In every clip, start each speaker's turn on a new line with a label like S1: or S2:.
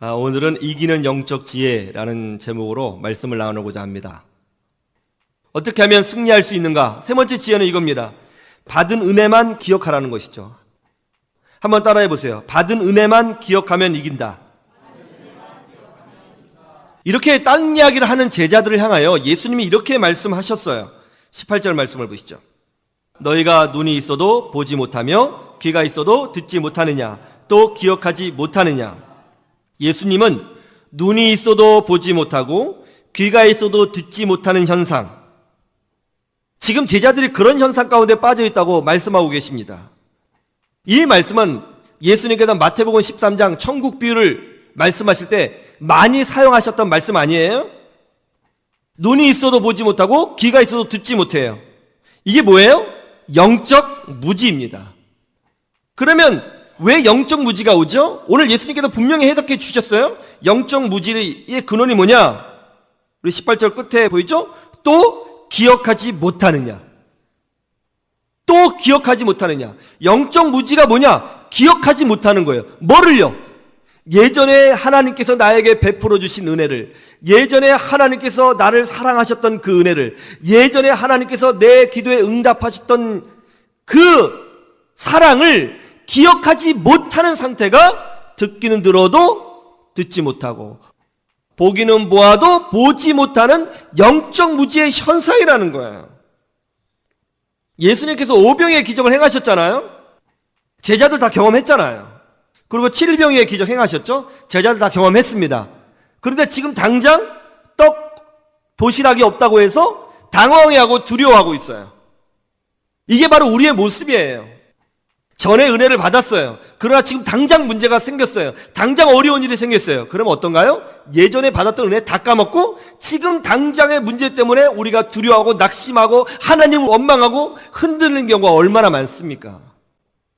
S1: 오늘은 이기는 영적 지혜라는 제목으로 말씀을 나누고자 합니다. 어떻게 하면 승리할 수 있는가? 세 번째 지혜는 이겁니다. 받은 은혜만 기억하라는 것이죠. 한번 따라해 보세요. 받은 은혜만 기억하면 이긴다. 이렇게 딴 이야기를 하는 제자들을 향하여 예수님이 이렇게 말씀하셨어요. 18절 말씀을 보시죠. 너희가 눈이 있어도 보지 못하며 귀가 있어도 듣지 못하느냐? 또 기억하지 못하느냐? 예수님은 눈이 있어도 보지 못하고 귀가 있어도 듣지 못하는 현상, 지금 제자들이 그런 현상 가운데 빠져 있다고 말씀하고 계십니다. 이 말씀은 예수님께서 마태복음 13장 천국 비유를 말씀하실 때 많이 사용하셨던 말씀 아니에요? 눈이 있어도 보지 못하고 귀가 있어도 듣지 못해요. 이게 뭐예요? 영적 무지입니다. 그러면 왜 영적 무지가 오죠? 오늘 예수님께서 분명히 해석해 주셨어요. 영적 무지의 근원이 뭐냐? 우리 18절 끝에 보이죠? 또 기억하지 못하느냐. 또 기억하지 못하느냐. 영적 무지가 뭐냐? 기억하지 못하는 거예요. 뭐를요? 예전에 하나님께서 나에게 베풀어 주신 은혜를, 예전에 하나님께서 나를 사랑하셨던 그 은혜를, 예전에 하나님께서 내 기도에 응답하셨던 그 사랑을 기억하지 못하는 상태가 듣기는 들어도 듣지 못하고 보기는 보아도 보지 못하는 영적 무지의 현상이라는 거예요. 예수님께서 오병의 기적을 행하셨잖아요. 제자들 다 경험했잖아요. 그리고 7일병의 기적 행하셨죠. 제자들 다 경험했습니다. 그런데 지금 당장 도시락이 없다고 해서 당황해하고 두려워하고 있어요. 이게 바로 우리의 모습이에요. 전에 은혜를 받았어요. 그러나 지금 당장 문제가 생겼어요. 당장 어려운 일이 생겼어요. 그럼 어떤가요? 예전에 받았던 은혜 다 까먹고 지금 당장의 문제 때문에 우리가 두려워하고 낙심하고 하나님을 원망하고 흔들리는 경우가 얼마나 많습니까?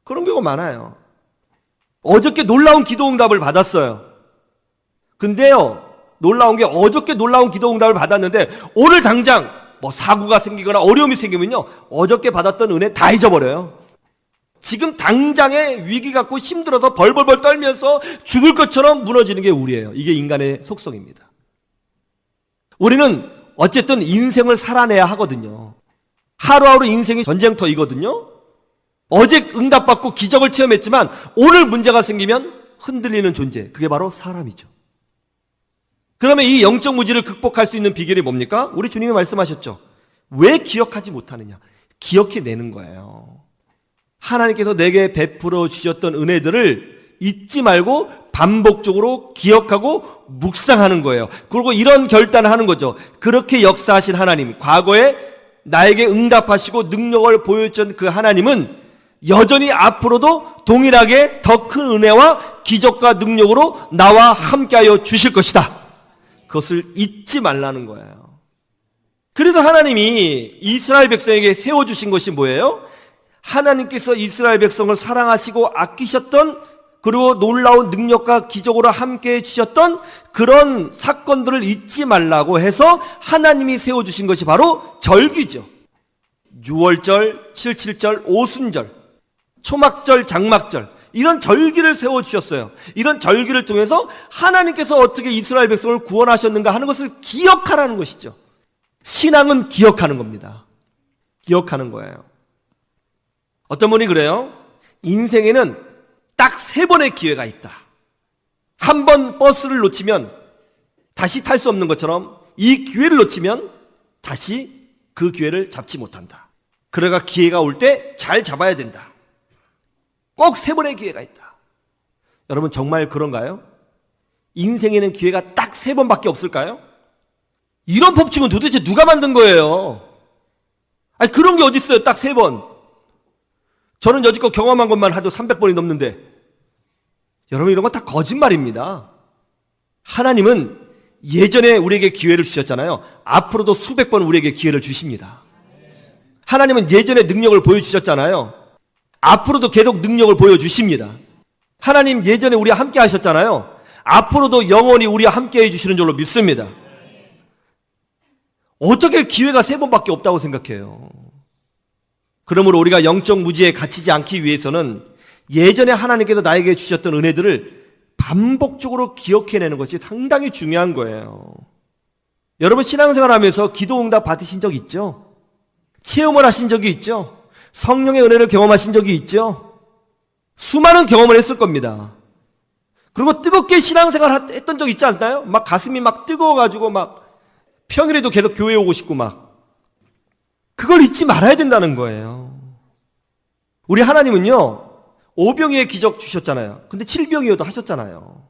S1: 그런 경우가 많아요. 어저께 놀라운 기도 응답을 받았어요. 근데요, 놀라운 게 어저께 놀라운 기도 응답을 받았는데 오늘 당장 사고가 생기거나 어려움이 생기면요, 어저께 받았던 은혜 다 잊어버려요. 지금 당장에 위기 갖고 힘들어서 벌벌벌 떨면서 죽을 것처럼 무너지는 게 우리예요. 이게 인간의 속성입니다. 우리는 어쨌든 인생을 살아내야 하거든요. 하루하루 인생이 전쟁터이거든요. 어제 응답받고 기적을 체험했지만 오늘 문제가 생기면 흔들리는 존재, 그게 바로 사람이죠. 그러면 이 영적 무지를 극복할 수 있는 비결이 뭡니까? 우리 주님이 말씀하셨죠. 왜 기억하지 못하느냐? 기억해내는 거예요. 하나님께서 내게 베풀어 주셨던 은혜들을 잊지 말고 반복적으로 기억하고 묵상하는 거예요. 그리고 이런 결단을 하는 거죠. 그렇게 역사하신 하나님, 과거에 나에게 응답하시고 능력을 보여주신 그 하나님은 여전히 앞으로도 동일하게 더 큰 은혜와 기적과 능력으로 나와 함께하여 주실 것이다. 그것을 잊지 말라는 거예요. 그래서 하나님이 이스라엘 백성에게 세워주신 것이 뭐예요? 하나님께서 이스라엘 백성을 사랑하시고 아끼셨던, 그리고 놀라운 능력과 기적으로 함께해 주셨던 그런 사건들을 잊지 말라고 해서 하나님이 세워주신 것이 바로 절기죠. 유월절, 77절, 오순절, 초막절, 장막절, 이런 절기를 세워주셨어요. 이런 절기를 통해서 하나님께서 어떻게 이스라엘 백성을 구원하셨는가 하는 것을 기억하라는 것이죠. 신앙은 기억하는 겁니다. 기억하는 거예요. 어떤 분이 그래요. 인생에는 딱 3번의 기회가 있다. 한 번 버스를 놓치면 다시 탈 수 없는 것처럼 이 기회를 놓치면 다시 그 기회를 잡지 못한다. 그러니까 기회가 올 때 잘 잡아야 된다. 꼭 3번의 기회가 있다. 여러분 정말 그런가요? 인생에는 기회가 딱 3번밖에 없을까요? 이런 법칙은 도대체 누가 만든 거예요? 아니 그런 게 어디 있어요? 딱 3번. 저는 여지껏 경험한 것만 해도 300번이 넘는데, 여러분 이런 건 다 거짓말입니다. 하나님은 예전에 우리에게 기회를 주셨잖아요. 앞으로도 수백 번 우리에게 기회를 주십니다. 하나님은 예전에 능력을 보여주셨잖아요. 앞으로도 계속 능력을 보여주십니다. 하나님 예전에 우리와 함께 하셨잖아요. 앞으로도 영원히 우리와 함께 해주시는 줄로 믿습니다. 어떻게 기회가 3번밖에 없다고 생각해요? 그러므로 우리가 영적 무지에 갇히지 않기 위해서는 예전에 하나님께서 나에게 주셨던 은혜들을 반복적으로 기억해내는 것이 상당히 중요한 거예요. 여러분 신앙생활하면서 기도응답 받으신 적 있죠? 체험을 하신 적이 있죠? 성령의 은혜를 경험하신 적이 있죠? 수많은 경험을 했을 겁니다. 그리고 뜨겁게 신앙생활 했던 적 있지 않나요? 막 가슴이 막 뜨거워가지고 막 평일에도 계속 교회에 오고 싶고 막. 그걸 잊지 말아야 된다는 거예요. 우리 하나님은요 5병의 기적 주셨잖아요. 근데 7병이어도 하셨잖아요.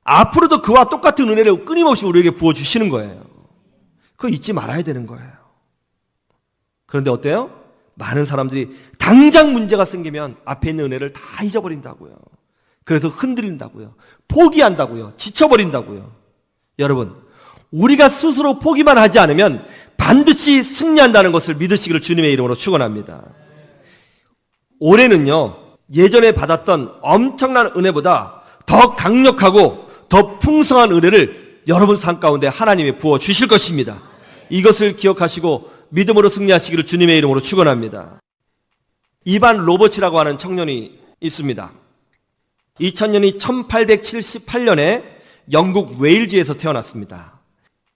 S1: 앞으로도 그와 똑같은 은혜를 끊임없이 우리에게 부어주시는 거예요. 그거 잊지 말아야 되는 거예요. 그런데 어때요? 많은 사람들이 당장 문제가 생기면 앞에 있는 은혜를 다 잊어버린다고요. 그래서 흔들린다고요. 포기한다고요. 지쳐버린다고요. 여러분, 우리가 스스로 포기만 하지 않으면 반드시 승리한다는 것을 믿으시기를 주님의 이름으로 축원합니다. 올해는요 예전에 받았던 엄청난 은혜보다 더 강력하고 더 풍성한 은혜를 여러분 삶 가운데 하나님이 부어 주실 것입니다. 이것을 기억하시고 믿음으로 승리하시기를 주님의 이름으로 축원합니다. 이반 로버츠라고 하는 청년이 있습니다. 2000년이 1878년에 영국 웨일즈에서 태어났습니다.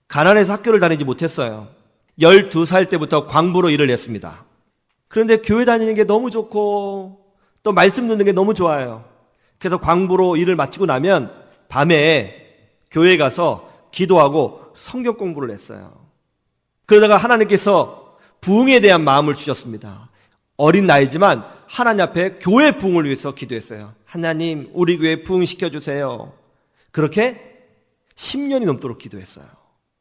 S1: 가난해서 학교를 다니지 못했어요. 12살 때부터 광부로 일을 했습니다. 그런데 교회 다니는 게 너무 좋고 또 말씀 듣는 게 너무 좋아요. 그래서 광부로 일을 마치고 나면 밤에 교회 가서 기도하고 성경 공부를 했어요. 그러다가 하나님께서 부흥에 대한 마음을 주셨습니다. 어린 나이지만 하나님 앞에 교회 부흥을 위해서 기도했어요. 하나님 우리 교회 부흥시켜 주세요. 그렇게 10년이 넘도록 기도했어요.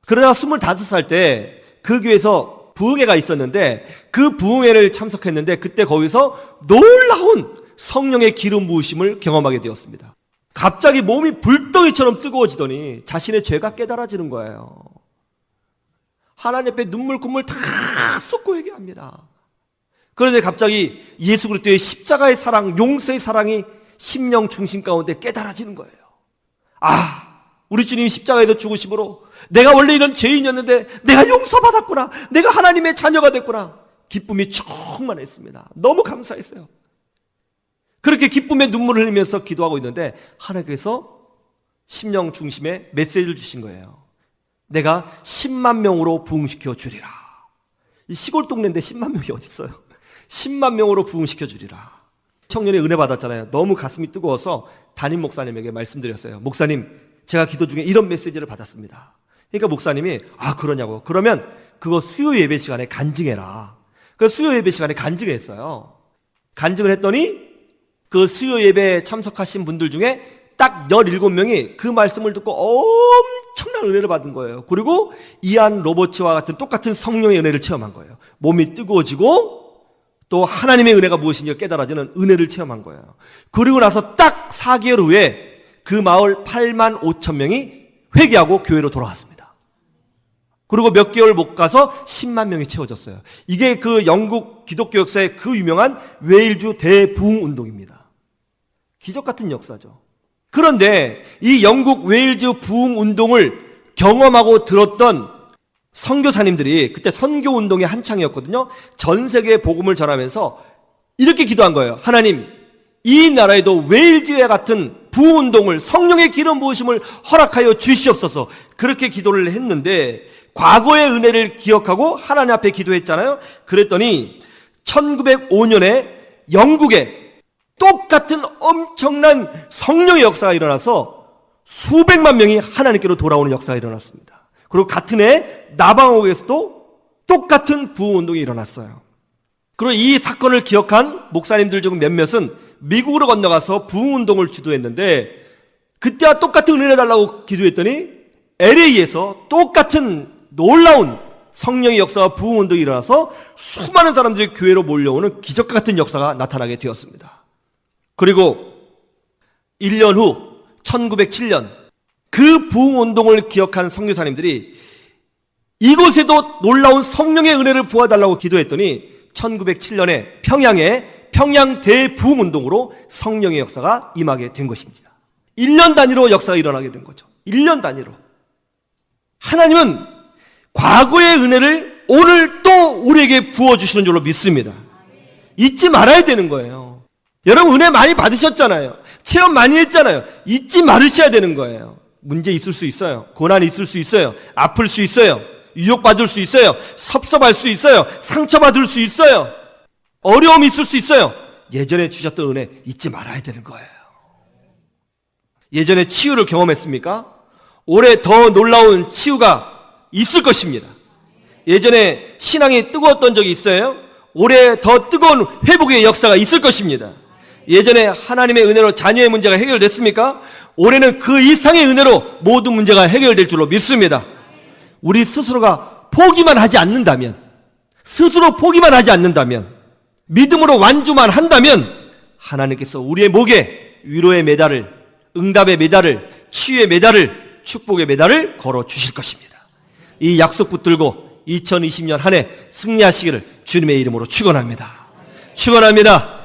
S1: 그러다가 25살 때 그 교회에서 부흥회가 있었는데 그 부흥회를 참석했는데 그때 거기서 놀라운 성령의 기름 부으심을 경험하게 되었습니다. 갑자기 몸이 불덩이처럼 뜨거워지더니 자신의 죄가 깨달아지는 거예요. 하나님 앞에 눈물 콧물 다 쏟고 얘기합니다. 그런데 갑자기 예수 그리스도의 십자가의 사랑, 용서의 사랑이 심령 중심 가운데 깨달아지는 거예요. 아, 우리 주님이 십자가에서 죽으심으로 내가 원래 이런 죄인이었는데 내가 용서받았구나. 내가 하나님의 자녀가 됐구나. 기쁨이 충만했습니다. 너무 감사했어요. 그렇게 기쁨의 눈물을 흘리면서 기도하고 있는데 하나님께서 심령 중심에 메시지를 주신 거예요. 내가 10만 명으로 부흥시켜 주리라. 이 시골 동네인데 10만 명이 어디 있어요? 10만 명으로 부흥시켜 주리라. 청년이 은혜 받았잖아요. 너무 가슴이 뜨거워서 담임 목사님에게 말씀드렸어요. 목사님, 제가 기도 중에 이런 메시지를 받았습니다. 그러니까 목사님이 아 그러냐고. 그러면 그거 수요 예배 시간에 간증해라. 그 수요 예배 시간에 간증했어요. 간증을 했더니 그 수요 예배에 참석하신 분들 중에 딱 17명이 그 말씀을 듣고 엄청난 은혜를 받은 거예요. 그리고 이안 로버츠와 같은 똑같은 성령의 은혜를 체험한 거예요. 몸이 뜨거워지고 또 하나님의 은혜가 무엇인지 깨달아지는 은혜를 체험한 거예요. 그리고 나서 딱 4개월 후에 그 마을 8만 5천 명이 회개하고 교회로 돌아왔습니다. 그리고 몇 개월 못 가서 10만 명이 채워졌어요. 이게 그 영국 기독교 역사의 그 유명한 웨일즈 대부흥 운동입니다. 기적 같은 역사죠. 그런데 이 영국 웨일즈 부흥 운동을 경험하고 들었던 선교사님들이 그때 선교 운동의 한창이었거든요. 전 세계에 복음을 전하면서 이렇게 기도한 거예요. 하나님, 이 나라에도 웨일즈와 같은 부흥 운동을 성령의 기름 부으심을 허락하여 주시옵소서. 그렇게 기도를 했는데 과거의 은혜를 기억하고 하나님 앞에 기도했잖아요. 그랬더니 1905년에 영국에 똑같은 엄청난 성령의 역사가 일어나서 수백만 명이 하나님께로 돌아오는 역사가 일어났습니다. 그리고 같은 해 나방옥에서도 똑같은 부흥운동이 일어났어요. 그리고 이 사건을 기억한 목사님들 중 몇몇은 미국으로 건너가서 부흥운동을 주도했는데 그때와 똑같은 은혜 달라고 기도했더니 LA에서 똑같은 놀라운 성령의 역사와 부흥운동이 일어나서 수많은 사람들이 교회로 몰려오는 기적과 같은 역사가 나타나게 되었습니다. 그리고 1년 후 1907년 그 부흥운동을 기억한 선교사님들이 이곳에도 놀라운 성령의 은혜를 부어달라고 기도했더니 1907년에 평양에 평양 대부흥운동으로 성령의 역사가 임하게 된 것입니다. 1년 단위로 역사가 일어나게 된 거죠. 1년 단위로. 하나님은 과거의 은혜를 오늘 또 우리에게 부어주시는 줄로 믿습니다. 잊지 말아야 되는 거예요. 여러분 은혜 많이 받으셨잖아요. 체험 많이 했잖아요. 잊지 말으셔야 되는 거예요. 문제 있을 수 있어요. 고난이 있을 수 있어요. 아플 수 있어요. 유혹받을 수 있어요. 섭섭할 수 있어요. 상처받을 수 있어요. 어려움이 있을 수 있어요. 예전에 주셨던 은혜 잊지 말아야 되는 거예요. 예전에 치유를 경험했습니까? 올해 더 놀라운 치유가 있을 것입니다. 예전에 신앙이 뜨거웠던 적이 있어요? 올해 더 뜨거운 회복의 역사가 있을 것입니다. 예전에 하나님의 은혜로 자녀의 문제가 해결됐습니까? 올해는 그 이상의 은혜로 모든 문제가 해결될 줄로 믿습니다. 우리 스스로가 포기만 하지 않는다면, 스스로 포기만 하지 않는다면, 믿음으로 완주만 한다면 하나님께서 우리의 목에 위로의 메달을, 응답의 메달을, 치유의 메달을, 축복의 메달을 걸어 주실 것입니다. 이 약속 붙들고 2020년 한 해 승리하시기를 주님의 이름으로 축원합니다. 축원합니다.